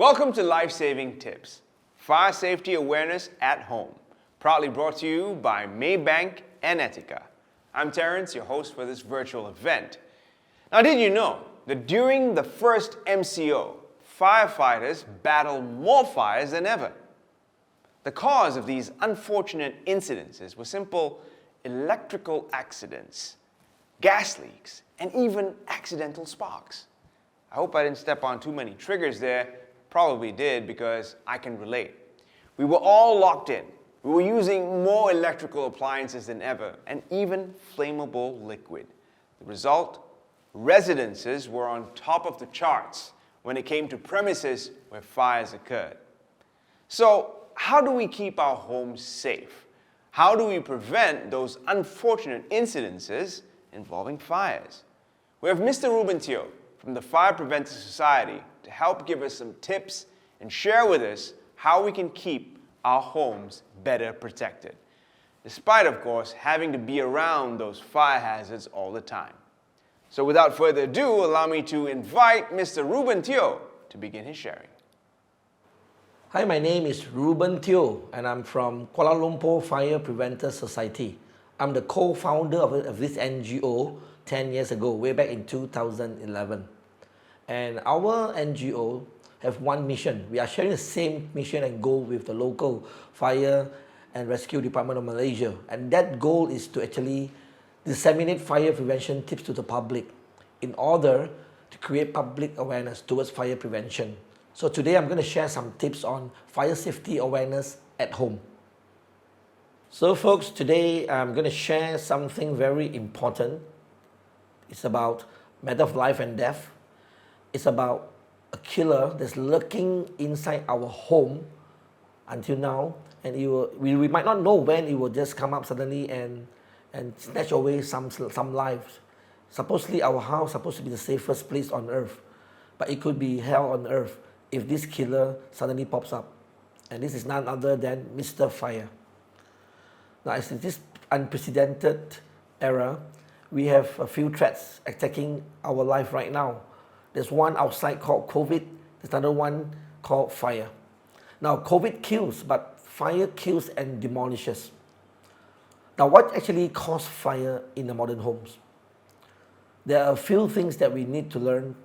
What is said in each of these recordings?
Welcome to Life Saving Tips, Fire Safety Awareness at Home, proudly brought to you by Maybank and Etiqa. I'm Terrence, your host for this virtual event. Now, did you know that during the first MCO, firefighters battled more fires than ever? The cause of these unfortunate incidences was simple electrical accidents, gas leaks, and even accidental sparks. I hope I didn't step on too many triggers there. Probably did, because I can relate. We were all locked in. We were using more electrical appliances than ever, and even flammable liquid. The result? Residences were on top of the charts when it came to premises where fires occurred. So, how do we keep our homes safe? How do we prevent those unfortunate incidences involving fires? We have Mr. Ruben Teo from the Fire Preventors Society to help give us some tips and share with us how we can keep our homes better protected, despite, of course, having to be around those fire hazards all the time. So without further ado, allow me to invite Mr. Ruben Teo to begin his sharing. Hi, my name is Ruben Teo, and I'm from Kuala Lumpur Fire Preventors Society. I'm the co-founder of this NGO 10 years ago, way back in 2011. And our NGO have one mission. We are sharing the same mission and goal with the local Fire and Rescue Department of Malaysia. And that goal is to actually disseminate fire prevention tips to the public in order to create public awareness towards fire prevention. So today I'm going to share some tips on fire safety awareness at home. So folks, today I'm going to share something very important. It's about matter of life and death. It's about a killer that's lurking inside our home until now, and we might not know when it will just come up suddenly and snatch away some lives. Supposedly our house is supposed to be the safest place on earth, but it could be hell on earth if this killer suddenly pops up. And this is none other than Mr. Fire. Now, as in this unprecedented era, we have a few threats attacking our life right now. There's one outside called COVID. There's another one called fire. Now, COVID kills, but fire kills and demolishes. Now, what actually caused fire in the modern homes? There are a few things that we need to learn,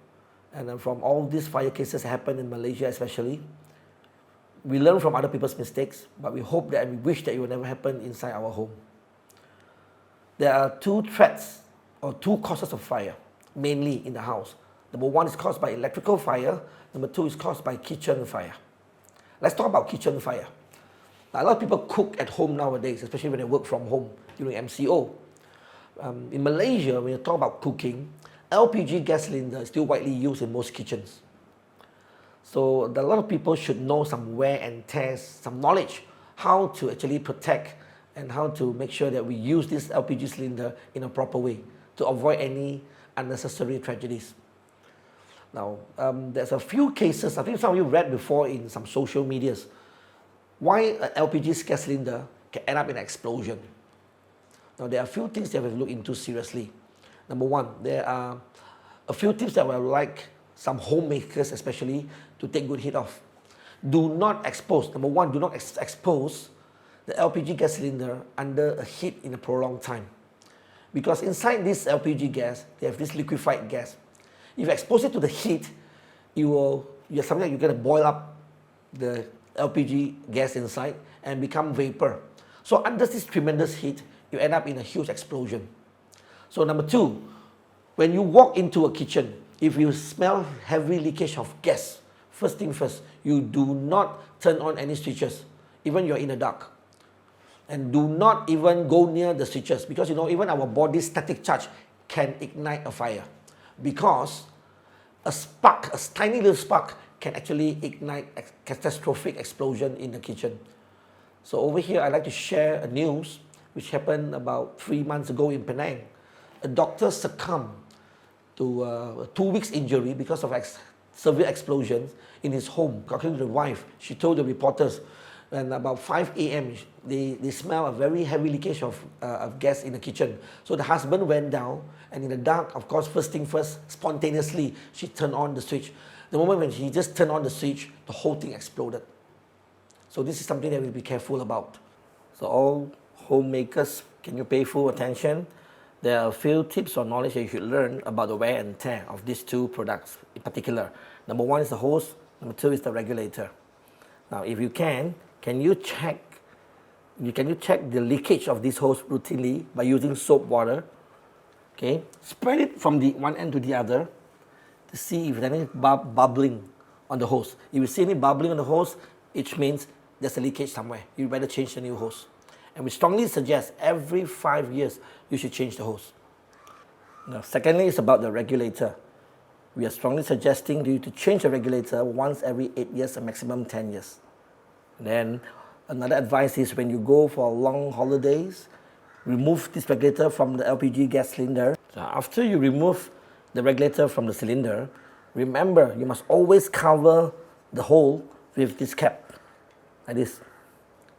and from all these fire cases that happen in Malaysia especially. We learn from other people's mistakes, but we hope that and we wish that it will never happen inside our home. There are two threats or two causes of fire, mainly in the house. Number one is caused by electrical fire. Number two is caused by kitchen fire. Let's talk about kitchen fire. Now, a lot of people cook at home nowadays, especially when they work from home during MCO. In Malaysia, when you talk about cooking, LPG gas cylinder is still widely used in most kitchens. So a lot of people should know some wear and tears, some knowledge, how to actually protect and how to make sure that we use this LPG cylinder in a proper way to avoid any unnecessary tragedies. Now, there's a few cases, I think some of you read before in some social medias, why an LPG gas cylinder can end up in an explosion. Now, there are a few things that we have to look into seriously. Number one, there are a few tips that I would like some homemakers especially to take good heed of. Do not expose, number one, do not expose the LPG gas cylinder under a heat in a prolonged time. Because inside this LPG gas, they have this liquefied gas. If you expose it to the heat, you're going to boil up the LPG gas inside and become vapor. So under this tremendous heat, you end up in a huge explosion. So number two, when you walk into a kitchen, if you smell heavy leakage of gas, first thing first, you do not turn on any switches, even you're in the dark. And do not even go near the switches, because even our body's static charge can ignite a fire. Because a spark, a tiny little spark, can actually ignite a catastrophic explosion in the kitchen. So over here, I'd like to share a news which happened about 3 months ago in Penang. A doctor succumbed to a 2 weeks injury because of severe explosions in his home. According to the wife, she told the reporters, and about 5 a.m. they smell a very heavy leakage of gas in the kitchen. So the husband went down, and in the dark, of course, first thing first, spontaneously, she turned on the switch. The moment when he just turned on the switch, the whole thing exploded. So this is something that we'll be careful about. So all homemakers, can you pay full attention? There are a few tips or knowledge that you should learn about the wear and tear of these two products in particular. Number one is the hose, number two is the regulator. Now if you can you check the leakage of this hose routinely by using soap water? Okay, spread it from the one end to the other to see if there's any bubbling on the hose. If you see any bubbling on the hose, it means there's a leakage somewhere. You better change the new hose. And we strongly suggest every 5 years you should change the hose. Now, secondly, it's about the regulator. We are strongly suggesting you to change the regulator once every 8 years, a maximum 10 years. Then another advice is when you go for long holidays, remove this regulator from the LPG gas cylinder. So after you remove the regulator from the cylinder, remember you must always cover the hole with this cap, like this.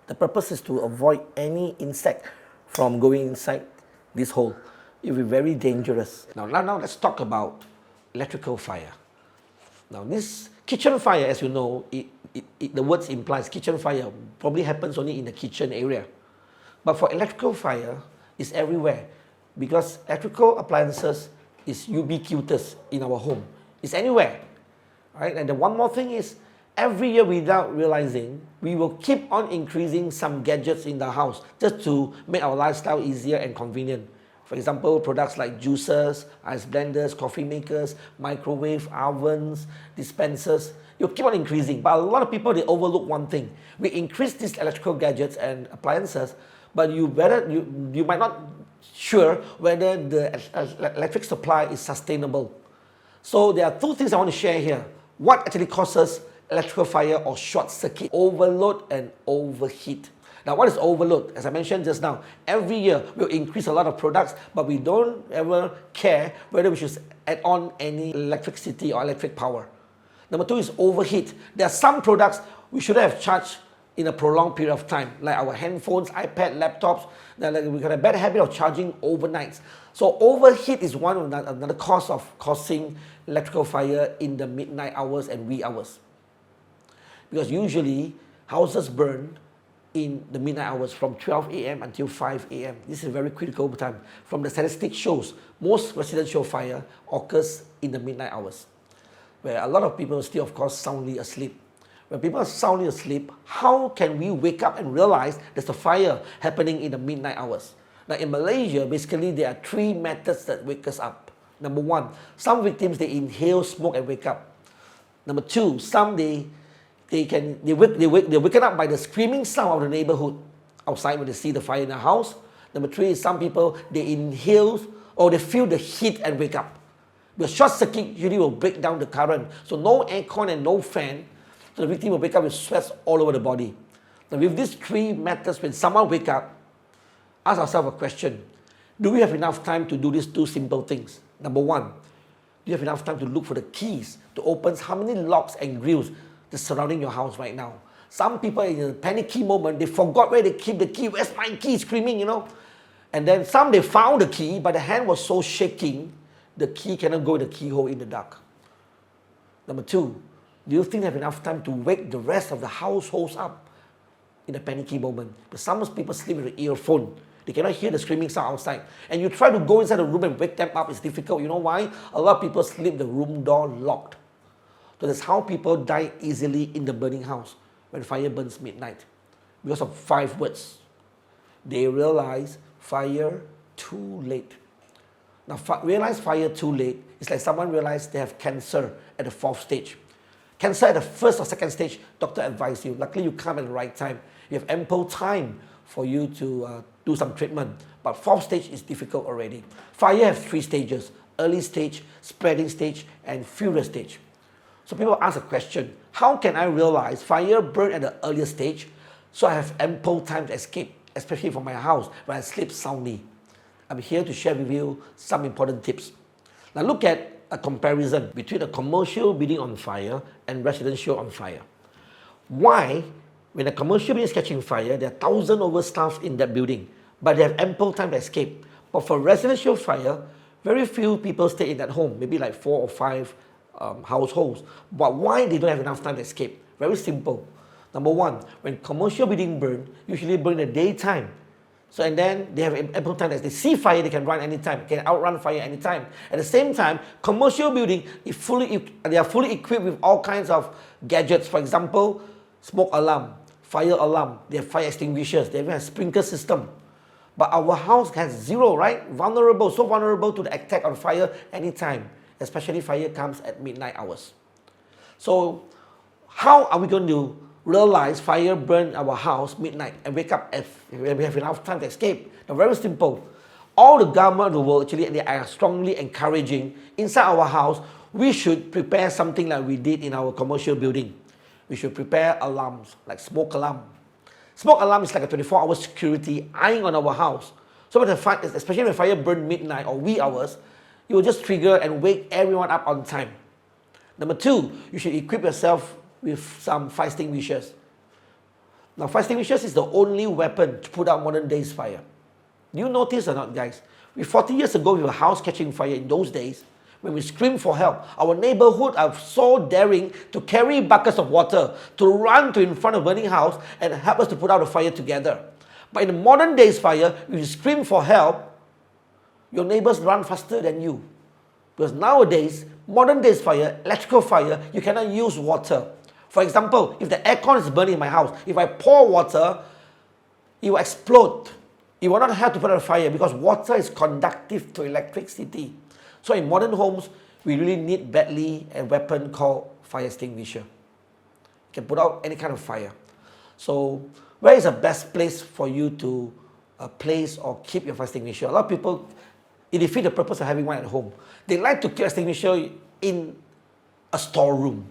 The purpose is to avoid any insect from going inside this hole. It will be very dangerous. Now let's talk about electrical fire. Now this kitchen fire, as you know, the words implies kitchen fire probably happens only in the kitchen area. But for electrical fire, it's everywhere because electrical appliances is ubiquitous in our home. It's anywhere, right? And the one more thing is, every year without realizing, we will keep on increasing some gadgets in the house just to make our lifestyle easier and convenient. For example, products like juicers, ice blenders, coffee makers, microwave ovens, dispensers. You'll keep on increasing, but a lot of people, they overlook one thing. We increase these electrical gadgets and appliances, but you might not sure whether the electric supply is sustainable. So there are two things I want to share here. What actually causes electrical fire or short circuit? Overload and overheat. Now what is overload? As I mentioned just now, every year we'll increase a lot of products, but we don't ever care whether we should add on any electricity or electric power. Number two is overheat. There are some products we should have charged in a prolonged period of time, like our handphones, iPad, laptops. We got a bad habit of charging overnight. So overheat is one of another cause of causing electrical fire in the midnight hours and wee hours. Because usually houses burn in the midnight hours from 12 a.m. until 5 a.m. This is a very critical time. From the statistics shows, most residential fire occurs in the midnight hours, where a lot of people are still, of course, soundly asleep. When people are soundly asleep, how can we wake up and realize there's a fire happening in the midnight hours? Now in Malaysia, basically there are three methods that wake us up. Number one, some victims, they inhale smoke and wake up. Number two, some they're waken up by the screaming sound of the neighborhood outside when they see the fire in the house. Number three is some people, they inhale or they feel the heat and wake up. The short circuit usually will break down the current. So no aircon and no fan, so the victim will wake up with sweats all over the body. Now with these three methods, when someone wake up, ask ourselves a question. Do we have enough time to do these two simple things? Number one, do you have enough time to look for the keys to open how many locks and grills that's surrounding your house right now? Some people in a panicky moment, they forgot where they keep the key. Where's my key? Screaming, you know. And then some, they found the key, but the hand was so shaking, the key cannot go in the keyhole in the dark. Number two, do you think you have enough time to wake the rest of the households up in a panicky moment? But some people sleep with an earphone. They cannot hear the screaming sound outside. And you try to go inside the room and wake them up, it's difficult. You know why? A lot of people sleep the room door locked. So that's how people die easily in the burning house when fire burns midnight. Because of 5 words. They realize fire too late. Now, realize fire too late is like someone realized they have cancer at the 4th stage. Cancer at the 1st or 2nd stage, doctor advised you. Luckily, you come at the right time. You have ample time for you to do some treatment. But 4th stage is difficult already. Fire has 3 stages: early stage, spreading stage, and furious stage. So people ask a question, how can I realize fire burned at the earlier stage so I have ample time to escape, especially from my house when I sleep soundly? I'm here to share with you some important tips. Now look at a comparison between a commercial building on fire and residential on fire. Why, when a commercial building is catching fire, there are 1,000 over staff in that building, but they have ample time to escape. But for residential fire, very few people stay in that home, maybe like 4 or 5 households. But why they don't have enough time to escape? Very simple. Number one, when commercial building burn, usually burn in the daytime. So and then they have ample time that they see fire, they can run anytime, can outrun fire anytime. At the same time, commercial building they are fully equipped with all kinds of gadgets. For example, smoke alarm, fire alarm, they have fire extinguishers, they even have sprinkler system. But our house has zero, right? Vulnerable, so vulnerable to the attack of fire anytime, especially fire comes at midnight hours. So how are we going to realize fire burn our house midnight and wake up when we have enough time to escape? Now, very simple. All the government of the world actually, they are strongly encouraging inside our house, we should prepare something like we did in our commercial building. We should prepare alarms, like smoke alarm. Smoke alarm is like a 24-hour security eyeing on our house. So when especially when fire burn midnight or wee hours, it will just trigger and wake everyone up on time. Number two, you should equip yourself with some fire extinguishers. Now, fire extinguishers is the only weapon to put out modern day's fire. Do you notice or not, guys? 40 years ago, we were house catching fire in those days. When we screamed for help, our neighborhood are so daring to carry buckets of water, to run to in front of burning house and help us to put out the fire together. But in the modern day's fire, if you scream for help, your neighbors run faster than you. Because nowadays, modern day's fire, electrical fire, you cannot use water. For example, if the aircon is burning in my house, if I pour water, it will explode. It will not have to put out a fire because water is conductive to electricity. So in modern homes, we really need badly a weapon called fire extinguisher. You can put out any kind of fire. So where is the best place for you to place or keep your fire extinguisher? A lot of people, it defeats the purpose of having one at home. They like to keep extinguisher in a storeroom.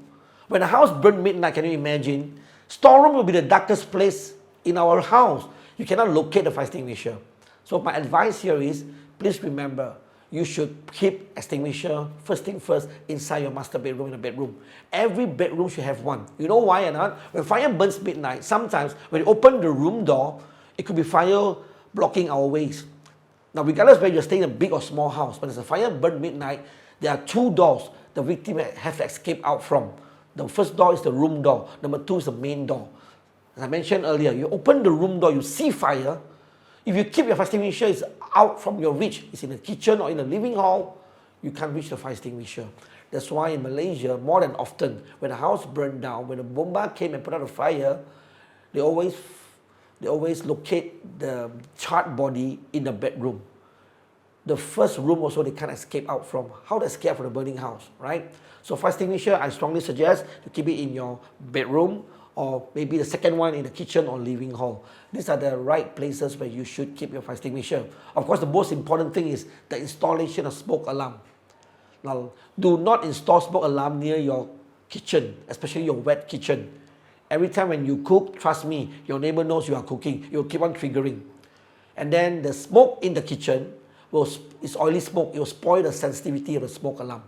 When a house burned midnight, can you imagine? Storeroom will be the darkest place in our house. You cannot locate the fire extinguisher. So my advice here is, please remember, you should keep extinguisher first thing first inside your master bedroom in the bedroom. Every bedroom should have one. You know why or not? When fire burns midnight, sometimes when you open the room door, it could be fire blocking our ways. Now, regardless whether you're staying in a big or small house, when there's a fire burn midnight, there are two doors the victim has to escape out from. The first door is the room door. Number two is the main door. As I mentioned earlier, you open the room door, you see fire. If you keep your fire extinguisher is out from your reach, it's in the kitchen or in the living hall, you can't reach the fire extinguisher. That's why in Malaysia, more than often, when a house burned down, when a bomba came and put out a fire, they always locate the charred body in the bedroom. The first room also they can't escape out from. How to escape from the burning house, right? So fire extinguisher, I strongly suggest to keep it in your bedroom or maybe the second one in the kitchen or living hall. These are the right places where you should keep your fire extinguisher. Of course, the most important thing is the installation of smoke alarm. Now, do not install smoke alarm near your kitchen, especially your wet kitchen. Every time when you cook, trust me, your neighbor knows you are cooking. You'll keep on triggering. And then the smoke in the kitchen is oily smoke. It will spoil the sensitivity of the smoke alarm.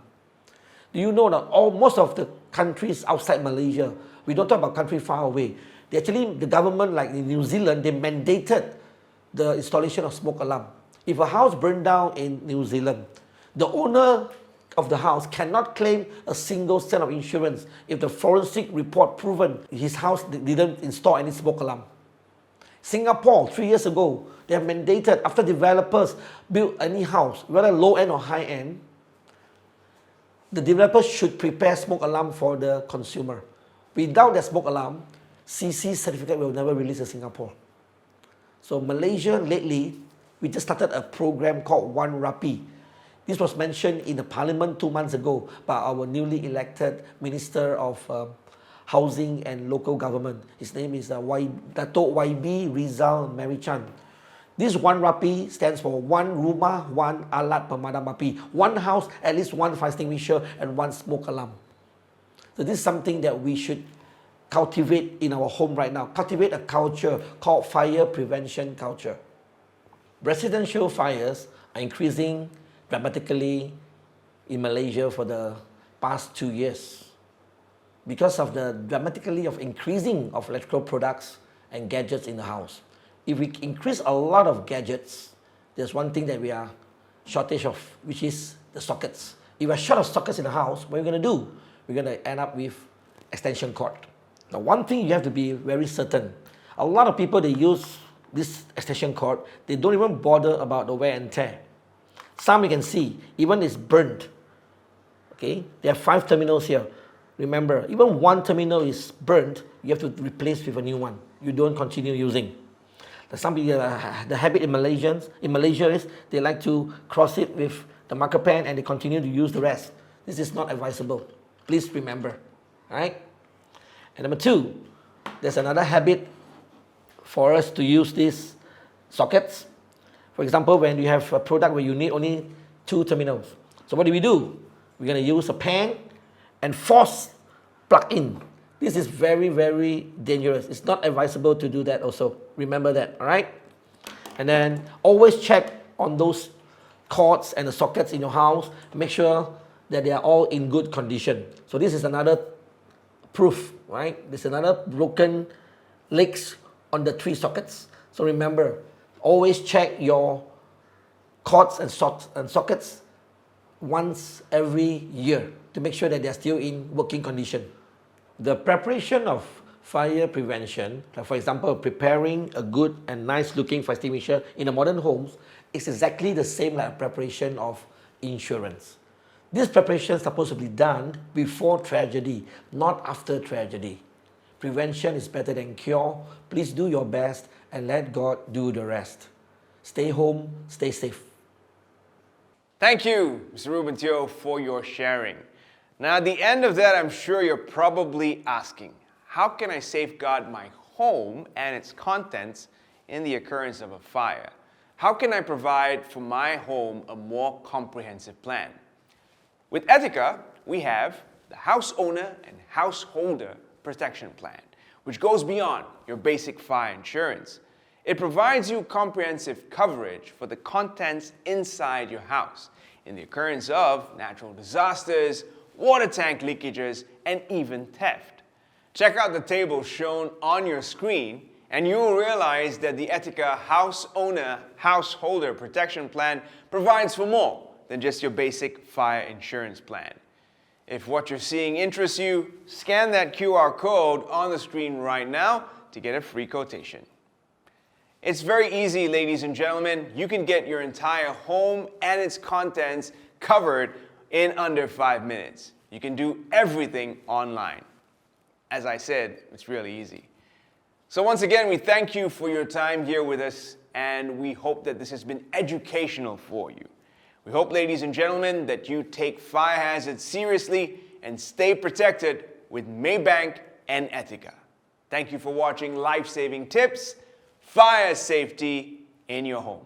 Do you know that most of the countries outside Malaysia, we don't talk about countries far away, the government, like in New Zealand, they mandated the installation of smoke alarm. If a house burned down in New Zealand, the owner of the house cannot claim a single cent of insurance if the forensic report proven his house didn't install any smoke alarm. Singapore, 3 years ago, they have mandated after developers build any house, whether low-end or high-end, the developers should prepare smoke alarm for the consumer. Without that smoke alarm, CC certificate will never release in Singapore. So Malaysia lately, we just started a program called One Rapi. This was mentioned in the parliament 2 months ago by our newly elected Minister of Housing and Local Government. His name is Dato' YB Rizal Marichan. This One Rapi stands for One Rumah, One Alat Pemadam Api. One house, at least one fire extinguisher and one smoke alarm. So this is something that we should cultivate in our home right now. Cultivate a culture called fire prevention culture. Residential fires are increasing dramatically in Malaysia for the past 2 years because of the dramatically of increasing of electrical products and gadgets in the house. If we increase a lot of gadgets, there's one thing that we are shortage of, which is the sockets. If we're short of sockets in the house, what are we going to do? We're going to end up with extension cord. Now, one thing you have to be very certain. A lot of people, they use this extension cord, they don't even bother about the wear and tear. Some you can see, even it's burnt. Okay, there are 5 terminals here. Remember, even one terminal is burnt, you have to replace with a new one. You don't continue using. Some people, the habit in Malaysia is they like to cross it with the marker pen and they continue to use the rest. This is not advisable. Please remember. All right? And number 2, there's another habit for us to use these sockets. For example, when you have a product where you need only 2 terminals. So what do? We're going to use a pen and force plug in. This is very, very dangerous. It's not advisable to do that also. Remember that, all right? And then always check on those cords and the sockets in your house. Make sure that they are all in good condition. So this is another proof, right? There's another broken legs on the 3 sockets. So remember, always check your cords and sockets once every year to make sure that they're still in working condition. The preparation of fire prevention, like for example, preparing a good and nice looking fire extinguisher in a modern homes, is exactly the same like preparation of insurance. This preparation is supposed to be done before tragedy, not after tragedy. Prevention is better than cure. Please do your best and let God do the rest. Stay home, stay safe. Thank you, Mr. Ruben Teo, for your sharing. Now, at the end of that, I'm sure you're probably asking, how can I safeguard my home and its contents in the occurrence of a fire? How can I provide for my home a more comprehensive plan? With Etiqa, we have the House Owner and Householder Protection Plan, which goes beyond your basic fire insurance. It provides you comprehensive coverage for the contents inside your house in the occurrence of natural disasters, water tank leakages, and even theft. Check out the table shown on your screen and you will realize that the Etiqa House Owner Householder Protection Plan provides for more than just your basic fire insurance plan. If what you're seeing interests you, scan that QR code on the screen right now to get a free quotation. It's very easy, ladies and gentlemen. You can get your entire home and its contents covered in under 5 minutes. You can do everything online. As I said, it's really easy. So once again, we thank you for your time here with us, and we hope that this has been educational for you. We hope, ladies and gentlemen, that you take fire hazards seriously and stay protected with Maybank and Etiqa. Thank you for watching Life-Saving Tips, Fire Safety in Your Home.